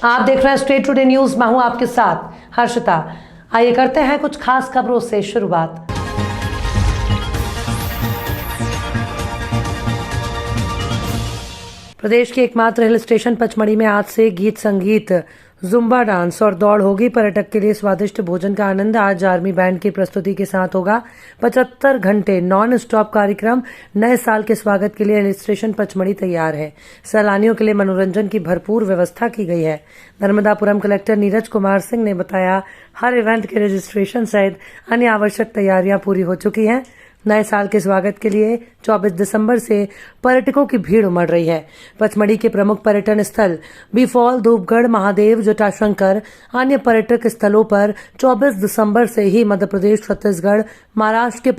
आप देख रहे हैं स्टेट टुडे न्यूज। मैं हूं आपके साथ हर्षिता। आइए करते हैं कुछ खास खबरों से शुरुआत। प्रदेश के एकमात्र हिल स्टेशन पचमढ़ी में आज से गीत संगीत, जुम्बा डांस और दौड़ होगी। पर्यटक के लिए स्वादिष्ट भोजन का आनंद आज आर्मी बैंड की प्रस्तुति के साथ होगा। 75 घंटे नॉन स्टॉप कार्यक्रम। नए साल के स्वागत के लिए हिल स्टेशन पचमढ़ी तैयार है। सैलानियों के लिए मनोरंजन की भरपूर व्यवस्था की गई है। नर्मदापुरम कलेक्टर नीरज कुमार सिंह ने बताया, हर इवेंट के रजिस्ट्रेशन सहित अन्य आवश्यक तैयारियां पूरी हो चुकी हैं। नए साल के स्वागत के लिए 24 दिसंबर से पर्यटकों की भीड़ उमड़ रही है। पचमढ़ी के प्रमुख पर्यटन स्थल बीफॉल, धूपगढ़, महादेव, जटाशंकर, अन्य पर्यटक स्थलों पर 24 दिसंबर से ही मध्य प्रदेश, छत्तीसगढ़, महाराष्ट्र के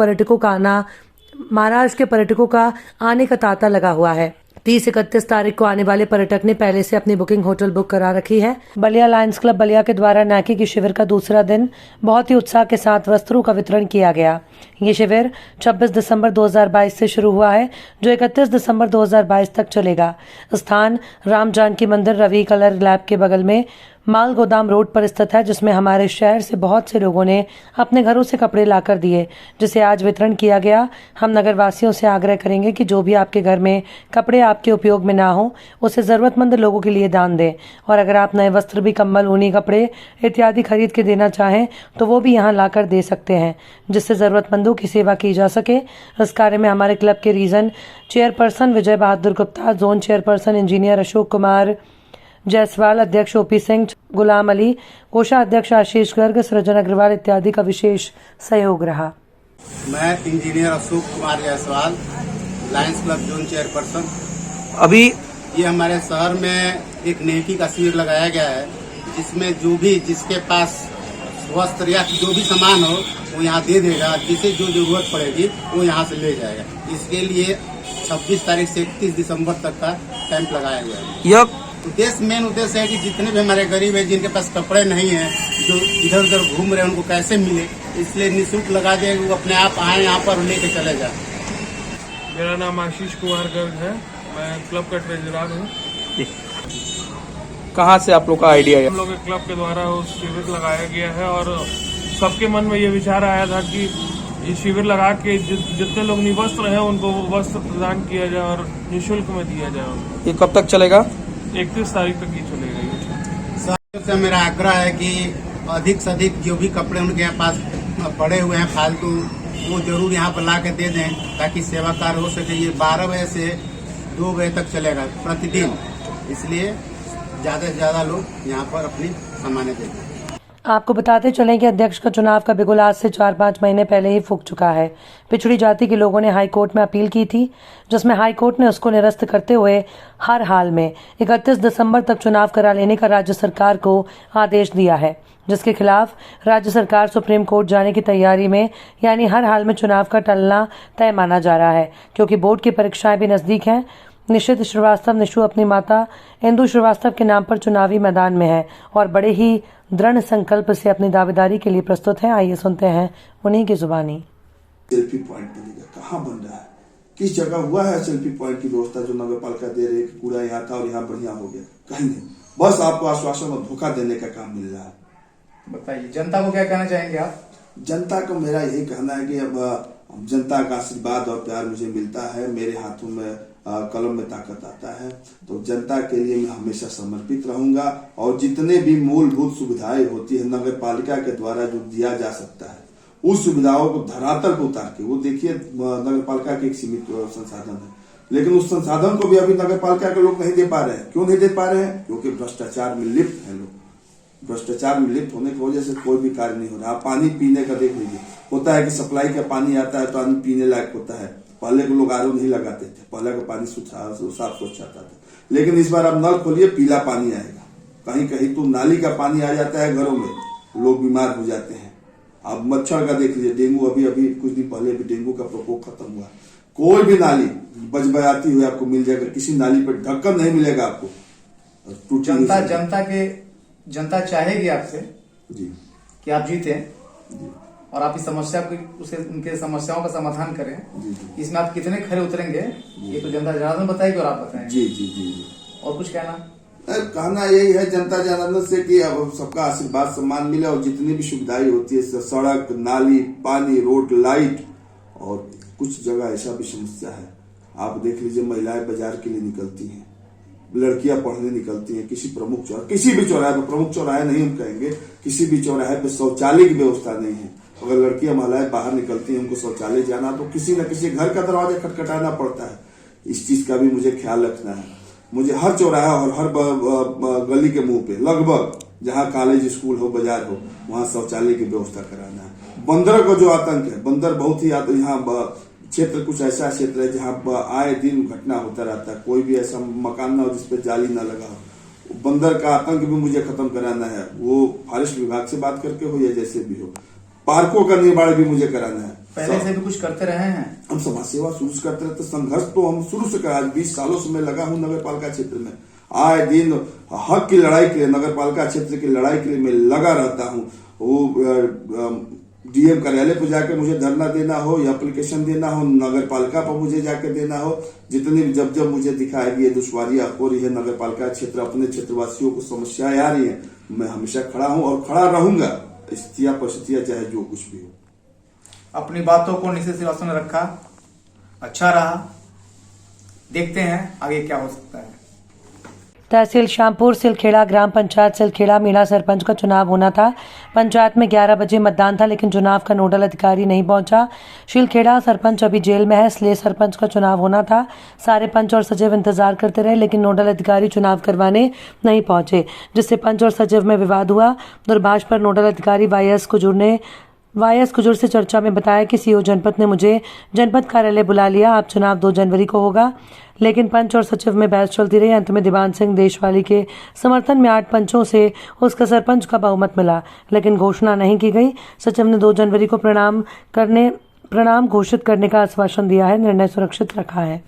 पर्यटकों का आने का तांता लगा हुआ है। 30-31 तारीख को आने वाले पर्यटक ने पहले से अपनी बुकिंग होटल बुक करा रखी है। बलिया लायंस क्लब बलिया के द्वारा नाकी की शिविर का दूसरा दिन बहुत ही उत्साह के साथ वस्त्रों का वितरण किया गया। ये शिविर 26 दिसंबर 2022 से शुरू हुआ है, जो 31 दिसंबर 2022 तक चलेगा। स्थान राम जानकी मंदिर रवि कलर लैब के बगल में माल गोदाम रोड पर स्थित है, जिसमें हमारे शहर से बहुत से लोगों ने अपने घरों से कपड़े लाकर दिए, जिसे आज वितरण किया गया। हम नगर वासियों से आग्रह करेंगे कि जो भी आपके घर में कपड़े आपके उपयोग में ना हो, उसे जरूरतमंद लोगों के लिए दान दें। और अगर आप नए वस्त्र भी, कंबल, ऊनी कपड़े इत्यादि खरीद के देना चाहें तो वो भी यहाँ लाकर दे सकते हैं, जिससे जरूरतमंदों की सेवा की जा सके। इस कार्य में हमारे क्लब के region chairperson Vijay Bahadur Gupta, zone chairperson engineer Ashok Kumar Jaiswal, अध्यक्ष ओपी सिंह, गुलाम अली, कोषाध्यक्ष आशीष गर्ग, सृजन अग्रवाल इत्यादि का विशेष सहयोग रहा। मैं engineer Ashok Kumar Jaiswal, Lions club zone chairperson. अभी ये हमारे शहर में एक नेकी का शिविर लगाया गया है, जिसमें जो भी जिसके पास वस्त्र या जो भी सामान हो वो यहाँ दे देगा। जिसे जो जरूरत पड़ेगी वो यहाँ से ले जाएगा। इसके लिए 26 तारीख से 31 दिसंबर तक का कैंप लगाया गया है। यह मेन उद्देश्य है कि जितने भी हमारे गरीब है, जिनके पास कपड़े नहीं है, जो इधर उधर घूम रहे हैं, उनको कैसे मिले, इसलिए निःशुल्क लगा दे। वो अपने आप आए यहाँ पर लेके चले जाए। मेरा नाम आशीष कुमार गर्ग है, मैं क्लब का ट्रेजरर हूँ। कहाँ से आप लोग का आइडिया है? हम लोग के क्लब के द्वारा उस शिविर लगाया गया है और सबके मन में ये विचार आया था कि ये शिविर लगा के जितने लोग निवस्त्र हैं उनको वस्त्र प्रदान किया जाए और निःशुल्क में दिया जाए। ये कब तक चलेगा? 31 तारीख तक ही चलेगा। साथियों से मेरा आग्रह है कि अधिक से अधिक जो भी कपड़े उनके पास पड़े हुए हैं फालतू, वो जरूर यहाँ पर ला के दे दें, ताकि सेवा कार्य हो सके। ये 12 बजे से 2 बजे तक चलेगा प्रतिदिन, इसलिए ज्यादा से ज्यादा लोग यहाँ पर अपनी सामानें दे दें। आपको बताते चलें कि अध्यक्ष का चुनाव का बिगुल आज से 4-5 महीने पहले ही फूंक चुका है। पिछड़ी जाति के लोगों ने हाई कोर्ट में अपील की थी, जिसमें हाई कोर्ट ने उसको निरस्त करते हुए हर हाल में 31 दिसंबर तक चुनाव करा लेने का राज्य सरकार को आदेश दिया है, जिसके खिलाफ राज्य सरकार सुप्रीम कोर्ट जाने की तैयारी में, यानी हर हाल में चुनाव का टलना तय माना जा रहा है। क्योंकि बोर्ड की परीक्षाएं भी नजदीक हैं। निशित श्रीवास्तव निशु अपनी माता इंदु श्रीवास्तव के नाम पर चुनावी मैदान में है और बड़े ही दृढ़ संकल्प से अपनी दावेदारी के लिए प्रस्तुत हैं। आइए सुनते हैं उन्हीं की जुबानी। सेल्फी पॉइंट बनेगा, कहाँ बन रहा है, किस जगह हुआ है सेल्फी पॉइंट की व्यवस्था जो नगर पालिका दे रही है कि कूड़ा यहाँ था और यहाँ बढ़िया हो गया? कहीं नहीं, बस आपको आश्वासन और धोखा देने का काम मिल रहा है। बताइए जनता को क्या कहना चाहेंगे आप? जनता को मेरा यही कहना है कि अब जनता का आशीर्वाद और प्यार मुझे मिलता है। मेरे हाथों में कलम में ताकत आता है, तो जनता के लिए मैं हमेशा समर्पित रहूंगा। और जितने भी मूलभूत सुविधाएं होती है नगर पालिका के द्वारा जो दिया जा सकता है, उस सुविधाओं को धरातल पर उतार के, वो देखिए नगर पालिका के एक सीमित संसाधन है, लेकिन उस संसाधन को भी अभी नगर पालिका के लोग नहीं दे पा रहे हैं। क्यों नहीं दे पा रहे हैं? क्योंकि भ्रष्टाचार में लिप्त है लोग। भ्रष्टाचार में लिप्त होने की वजह से कोई भी कार्य नहीं हो रहा। पानी पीने का देख लीजिए, होता है कि सप्लाई का पानी आता है तो पानी पीने लायक होता है। पहले के लोग आरओ नहीं लगाते थे, पहले का पानी साफ स्वच्छ आता था, लेकिन इस बार आप नल खोलिए पीला पानी आएगा। कहीं कहीं तो नाली का पानी आ जाता है घरों में, लोग बीमार हो जाते हैं। अब मच्छर का देख लीजिए, डेंगू अभी कुछ दिन पहले भी डेंगू का प्रकोप खत्म हुआ। कोई भी नाली बजबजाती हुई आपको मिल जाएगा, किसी नाली पर ढक्कन नहीं मिलेगा आपको। जनता चाहेगी आपसे जी कि आप जीते जी और आप इस समस्या को उनके समस्याओं का समाधान करें। जी। इसमें आप कितने खरे उतरेंगे ये तो जनता जनार्दन बताएगी और आप बताएंगे। जी जी जी जी। और कुछ कहना? कहना यही है जनता जनार्दन से कि अब सबका आशीर्वाद सम्मान मिले और जितनी भी सुविधाएं होती है, सड़क, नाली, पानी, रोड, लाइट, और कुछ जगह ऐसा भी समस्या है। आप देख लीजिए, महिलाएं बाजार के लिए निकलती हैं, लड़कियां पढ़ने निकलती हैं, किसी भी चौराहे पर, प्रमुख चौराहे नहीं हम कहेंगे, किसी भी चौराहे पे शौचालय की व्यवस्था नहीं है। अगर लड़कियां महिलाएं बाहर निकलती हैं, उनको शौचालय जाना तो किसी न किसी घर का दरवाजा खटखटाना पड़ता है। इस चीज का भी मुझे ख्याल रखना है। मुझे हर चौराहा और हर गली के मुंह पे लगभग जहां कॉलेज, स्कूल हो, बाजार हो, वहां शौचालय की व्यवस्था कराना है। बंदर का जो आतंक है, बंदर बहुत ही यहाँ क्षेत्र कुछ ऐसा क्षेत्र है जहाँ आए दिन घटना होता रहता है। कोई भी ऐसा मकान ना हो जिसपे जाली ना लगा हो। बंदर का आतंक भी मुझे खत्म कराना है, वो फॉरेस्ट विभाग से बात करके हो या जैसे भी हो। पार्कों का निर्माण भी मुझे कराना है। पहले से भी कुछ करते रहे हैं? हम समाज सेवा शुरू से करते रहते, संघर्ष तो हम शुरू से करा, 20 सालों से मैं लगा हूँ नगर पालिका क्षेत्र में। आए दिन हक की लड़ाई के लिए, नगर पालिका क्षेत्र की लड़ाई के लिए मैं लगा रहता हूँ। वो डीएम कार्यालय पर जाकर मुझे धरना देना हो या एप्लीकेशन देना हो, नगर पालिका पर मुझे जाकर देना हो, जितनी जब मुझे दिखाएगी ये दुश्वारियां हो रही है नगर पालिका क्षेत्र, अपने क्षेत्रवासियों को समस्याएं आ रही है, मैं हमेशा खड़ा हूं और खड़ा रहूंगा, स्थितियां परिस्थितियां चाहे जो कुछ भी हो। अपनी बातों को निश्चित श्रीवास्तव ने रखा, अच्छा रहा। देखते हैं आगे क्या हो सकता है। तहसील श्यामपुर सिलखेड़ा ग्राम पंचायत सिलखेड़ा मीणा सरपंच का चुनाव होना था। पंचायत में 11 बजे मतदान था, लेकिन चुनाव का नोडल अधिकारी नहीं पहुंचा। सिलखेड़ा सरपंच अभी जेल में है, इसलिए सरपंच का चुनाव होना था। सारे पंच और सचिव इंतजार करते रहे, लेकिन नोडल अधिकारी चुनाव करवाने नहीं पहुंचे, जिससे पंच और सचिव में विवाद हुआ। दूरभाष पर नोडल अधिकारी वाईएस कुजूर से चर्चा में बताया कि सीओ जनपद ने मुझे जनपद कार्यालय बुला लिया, अब चुनाव 2 जनवरी को होगा। लेकिन पंच और सचिव में बहस चलती रही। अंत में दीवान सिंह देशवाली के समर्थन में 8 पंचों से उसका सरपंच का बहुमत मिला, लेकिन घोषणा नहीं की गई। सचिव ने 2 जनवरी को प्रणाम घोषित करने का आश्वासन दिया है। निर्णय सुरक्षित रखा है।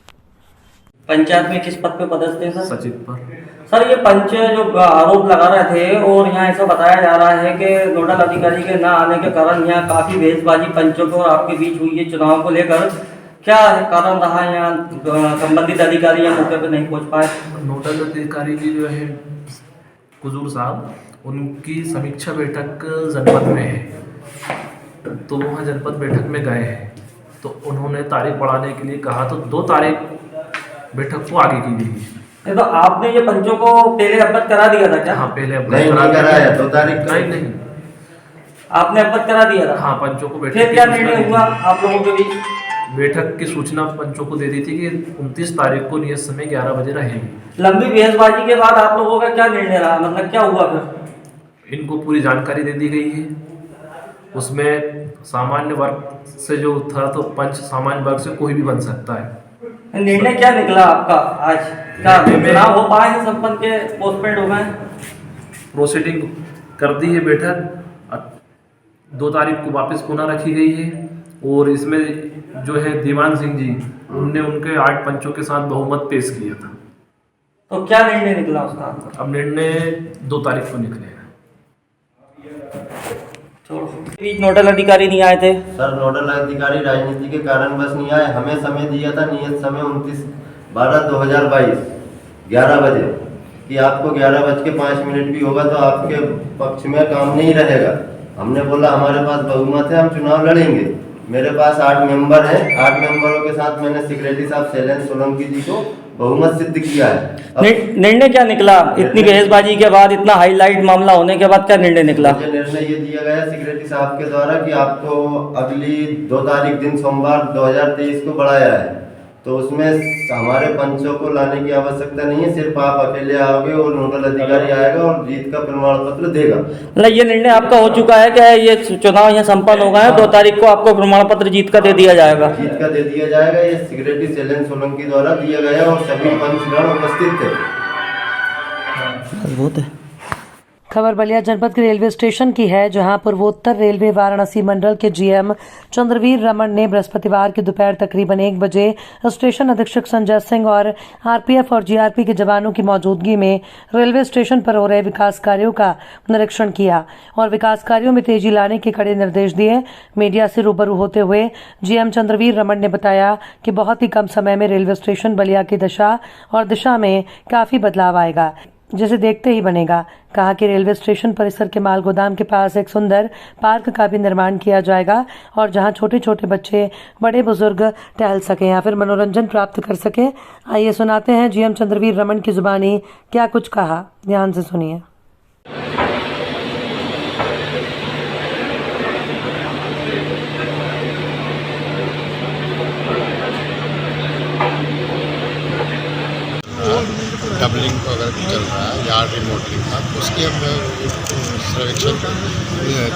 पंचायत में किस पद पे पदस्थ हैं सर? सचिव पर। सर ये पंच जो आरोप लगा रहे थे और यहाँ ऐसा बताया जा रहा है कि नोडल अधिकारी के न आने के कारण यहाँ काफी बहसबाजी पंचों को और आपके बीच हुई है चुनाव को लेकर, क्या कारण रहा? यहाँ संबंधित अधिकारी यहाँ मौके पे नहीं पहुँच पाए। नोडल अधिकारी जी जो है कुजूर साहब, उनकी समीक्षा बैठक जनपद में है, तो वहाँ जनपद बैठक में गए हैं, तो उन्होंने तारीख बढ़ाने के लिए कहा, तो 2 तारीख बैठक को आगे की गई है। तो आपने ये पंचों को पहले अवगत करा दिया था क्या? हाँ, पहले नहीं कराया, 2 तारीख नहीं आपने अवगत करा दिया था? हाँ, पंचों को बैठक। फिर क्या निर्णय हुआ आप लोगों के बीच? बैठक की सूचना पंचों को दे दी थी कि 29 तारीख को नियत समय 11 बजे रहेगी। लंबी बहसबाजी के बाद आप लोगों का क्या निर्णय रहा, मतलब क्या हुआ फिर? इनको पूरी जानकारी दे दी गई है। उसमें सामान्य वर्ग से जो था, तो पंच सामान्य वर्ग से कोई भी बन सकता है। निर्णय क्या निकला आपका आज? क्या चुनाव हो पाए हैं, संपन्न के पोस्टपोन्ड हो गए? प्रोसीडिंग कर दी है बैठक, 2 तारीख को वापस पुनः रखी गई है। और इसमें जो है दीवान सिंह जी, उनने उनके 8 पंचों के साथ बहुमत पेश किया था। तो क्या निर्णय निकला उसका? अब निर्णय 2 तारीख को निकलेगा। नोडल अधिकारी नहीं आए थे सर, नोडल अधिकारी राजनीति के कारण बस नहीं आए। हमें समय दिया था, नियत समय 29/12/2022 11 बजे, कि आपको 11:05 भी होगा तो आपके पक्ष में काम नहीं रहेगा। हमने बोला हमारे पास बहुमत है, हम चुनाव लड़ेंगे। मेरे पास 8 मेंबर हैं, 8 मेंबरों के साथ मैंने सेक्रेटरी साहब शैलेंद्र सोलंकी जी को बहुमत सिद्ध किया है। निर्णय क्या निकला? इतनी बहसबाजी के बाद, इतना हाईलाइट मामला होने के बाद क्या निर्णय निकला? मुझे निर्णय ये दिया गया सेक्रेटरी साहब के द्वारा कि आपको अगली 2 तारीख दिन सोमवार 2023 को बढ़ाया है, तो उसमें हमारे पंचों को लाने की आवश्यकता नहीं है, सिर्फ आप अकेले आओगे और नोडल अधिकारी आएगा और जीत का प्रमाण पत्र देगा। मतलब ये निर्णय आपका हो चुका है कि ये चुनाव यहाँ संपन्न हो गए हैं, 2 तारीख को आपको प्रमाण पत्र जीत का दे दिया जाएगा? जीत का दे दिया जाएगा, ये सेक्रेटरी शैलेंद्र सोलंकी द्वारा दिया गया और सभी पंचगण उपस्थित थे। अद्भुत है। खबर बलिया जनपद के रेलवे स्टेशन की है, जहां पूर्वोत्तर रेलवे वाराणसी मंडल के जीएम चंद्रवीर रमन ने बृहस्पतिवार की दोपहर तकरीबन 1 बजे स्टेशन अधीक्षक संजय सिंह और आरपीएफ और जीआरपी के जवानों की मौजूदगी में रेलवे स्टेशन पर हो रहे विकास कार्यों का निरीक्षण किया और विकास कार्यों में तेजी लाने के कड़े निर्देश दिए। मीडिया से रूबरू होते हुए जीएम चंद्रवीर रमन ने बताया कि बहुत ही कम समय में रेलवे स्टेशन बलिया की दशा और दिशा में काफी बदलाव आएगा। जिसे देखते ही बनेगा। कहा कि रेलवे स्टेशन परिसर के माल गोदाम के पास एक सुंदर पार्क का भी निर्माण किया जाएगा और जहां छोटे छोटे बच्चे बड़े बुजुर्ग टहल सकें या फिर मनोरंजन प्राप्त कर सकें। आइए सुनाते हैं जीएम चंद्रवीर रमन की जुबानी क्या कुछ कहा, ध्यान से सुनिए। डबलिंग वगैरह चल रहा है, यार्ड रिमॉडलिंग का, उसके हम सर्वेक्षण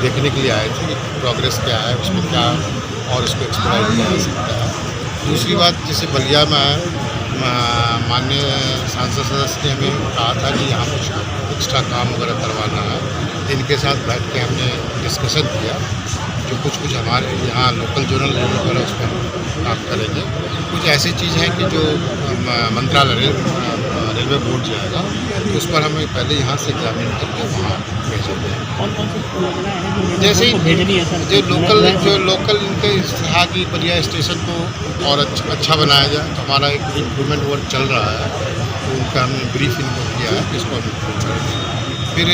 देखने के लिए आए थे कि प्रोग्रेस क्या है उसमें, क्या और उसको एक्सप्लाइट किया जा सकता है। दूसरी बात, जैसे बलिया में माननीय सांसद सदस्य ने हमें कहा था कि यहाँ कुछ एक्स्ट्रा काम वगैरह करवाना है, इनके साथ बैठ के हमने डिस्कशन किया। जो कुछ हमारे यहाँ लोकल जोनल लेवल पर उस पर काम करेंगे। कुछ ऐसी चीज़ हैं कि जो मंत्रालय रेलवे बोर्ड जाएगा तो उस पर हमें पहले यहाँ से एग्जामिन करके वहाँ भेजेंगे। जैसे ही जो लोकल इनके था कि बलिया स्टेशन को और अच्छा बनाया जाए, तो हमारा एक इम्प्रूवमेंट वर्क चल रहा है, तो उनका हमने ब्रीफ इनको किया है कि इसको हम इम्प्रूव करेंगे। फिर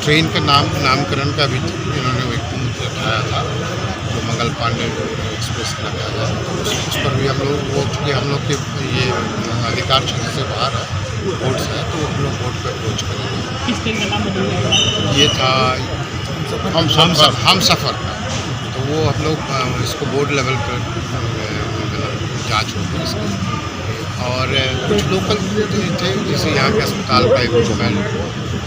ट्रेन का नामकरण का भी इन्होंने एक उठाया था, जो मंगल पांडे एक्सप्रेस लगाया जाए, तो उस पर भी हम लोग वो, चूँकि हम लोग के ये अधिकार क्षेत्र से बाहर है, बोर्ड से है, तो हम लोग बोर्ड पर अप्रोच करेंगे। किस ट्रेन का नाम बदला? ये था हम सफ़र का, तो वो हम लोग इसको बोर्ड लेवल पर जाँच होगी इसकी। और कुछ लोकल थे, जैसे यहाँ के अस्पताल का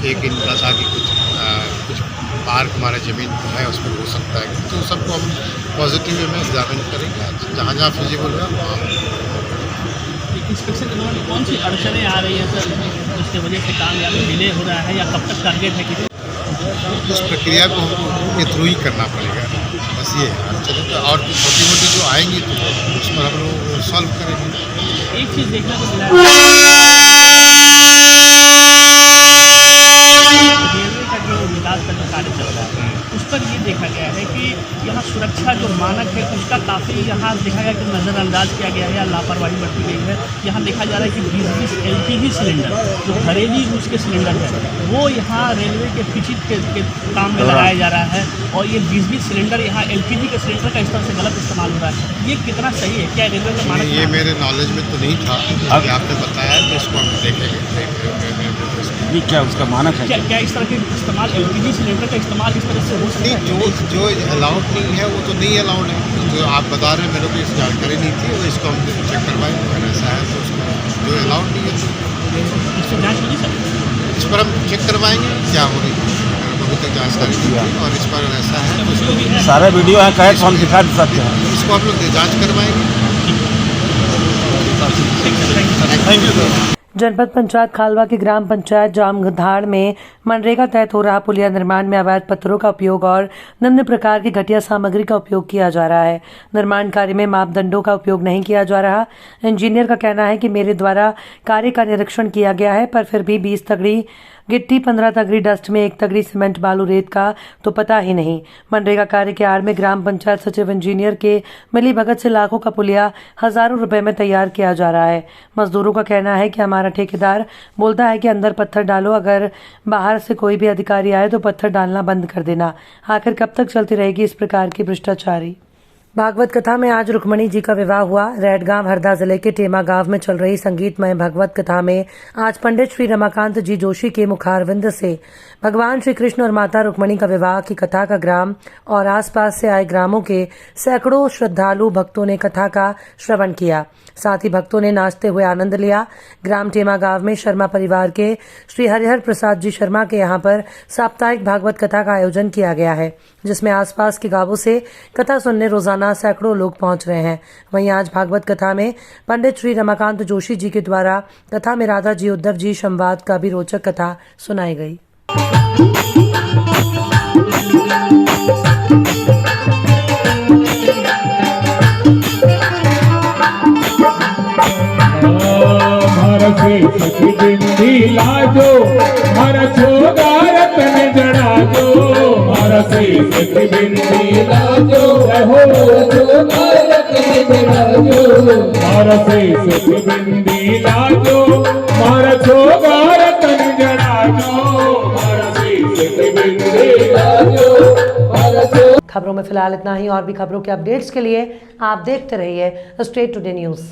एक इनका था कि कुछ पार्क हमारा ज़मीन है उसमें हो सकता है, तो सबको हम पॉजिटिव वे में एग्जामिन करेंगे, जहाँ जहाँ फिजिबल है वहाँ। इंस्पेक्शन के दौरान कौन सी अड़चनें आ रही हैं सर, जिसकी वजह से काम या डिले हो रहा है, या कब तक टारगेट है कि उस प्रक्रिया को के थ्रू ही करना पड़ेगा, बस ये है अड़चनें। तो और छोटी मोटी जो आएंगी तो उस पर हम लोग सॉल्व करेंगे। एक चीज़ देखने को मिला रेलवे का जो विकास का जो कार्य चल रहा है उस पर ये देखा गया है कि यहाँ सुरक्षा जो मानक है उसका काफ़ी यहाँ देखा गया कि नज़रअंदाज किया गया है या लापरवाही बरती गई है। यहाँ देखा जा रहा है कि 20 LPG सिलेंडर जो घरेलू यूज के सिलेंडर है वो यहाँ रेलवे के फिचिट के काम में लगाया जा रहा है, और ये 20 सिलेंडर यहाँ LPG के सिलेंडर का इस तरह से गलत इस्तेमाल हो रहा है। ये कितना सही है? क्या रेलवे का मानक? ये मेरे नॉलेज में तो नहीं था, अभी आपने बताया तो इसको हम देखेंगे क्या उसका मानक है। क्या इस तरह के इस्तेमाल LPG सिलेंडर का इस्तेमाल इस तरह से हो सकता है? जो अलाउड नहीं है वो तो नहीं अलाउड है। जो आप बता रहे हैं मेरे को इस जानकारी नहीं थी, वो इसको हम चेक करवाएंगे, अगर ऐसा है तो उसको जो अलाउड नहीं है तो इससे जाँच होगी सर? इस पर हम चेक करवाएंगे क्या हो रही है, अभी तक जानकारी नहीं है, और इस पर ऐसा है तो इसको सारा वीडियो है, कहे तो हम दिखा सकते हैं, इसको हम लोग जाँच करवाएंगे। Thank you sir. जनपद पंचायत खालवा की ग्राम पंचायत जामधाड़ में मनरेगा तहत हो रहा पुलिया निर्माण में अवैध पत्थरों का उपयोग और निम्न प्रकार की घटिया सामग्री का उपयोग किया जा रहा है। निर्माण कार्य में मापदंडों का उपयोग नहीं किया जा रहा। इंजीनियर का कहना है कि मेरे द्वारा कार्य का निरीक्षण किया गया है, पर फिर भी 20 तगड़ी गिट्टी, 15 तगड़ी डस्ट में 1 तगड़ी सीमेंट बालू रेत का तो पता ही नहीं। मनरेगा कार्य के आड़ में ग्राम पंचायत सचिव इंजीनियर के मिली भगत से लाखों का पुलिया हजारों रुपए में तैयार किया जा रहा है। मजदूरों का कहना है कि हमारा ठेकेदार बोलता है कि अंदर पत्थर डालो, अगर बाहर से कोई भी अधिकारी आए तो पत्थर डालना बंद कर देना। आखिर कब तक चलती रहेगी इस प्रकार की भ्रष्टाचारी? भागवत कथा में आज रुक्मणी जी का विवाह हुआ। रेडगांव हरदा जिले के टेमा गांव में चल रही संगीतमय भगवत कथा में आज पंडित श्री रमाकांत जी जोशी के मुखारविंद से भगवान श्री कृष्ण और माता रुक्मणी का विवाह की कथा का ग्राम और आसपास से आए ग्रामों के सैकड़ों श्रद्धालु भक्तों ने कथा का श्रवण किया। साथ ही भक्तों ने नाचते हुए आनंद लिया। ग्राम टेमा गांव में शर्मा परिवार के श्री हरिहर प्रसाद जी शर्मा के यहाँ पर साप्ताहिक भागवत कथा का आयोजन किया गया है, जिसमें आसपास के गांवों से कथा सुनने रोजाना सैकड़ों लोग पहुंच रहे हैं। वहीं आज भागवत कथा में पंडित श्री रमाकांत जोशी जी के द्वारा कथा में राधा जी उद्धव जी संवाद का भी रोचक कथा सुनाई गई। लाजो मारा छोगा रतन जड़ा जो मारा से बिंदी लाजो हो छोगा रतन जड़ा जो मारा से बिंदी लाजो मारा छोगा रतन खबरों में फिलहाल इतना ही। और भी खबरों के अपडेट्स के लिए आप देखते रहिए स्टेट टुडे न्यूज़।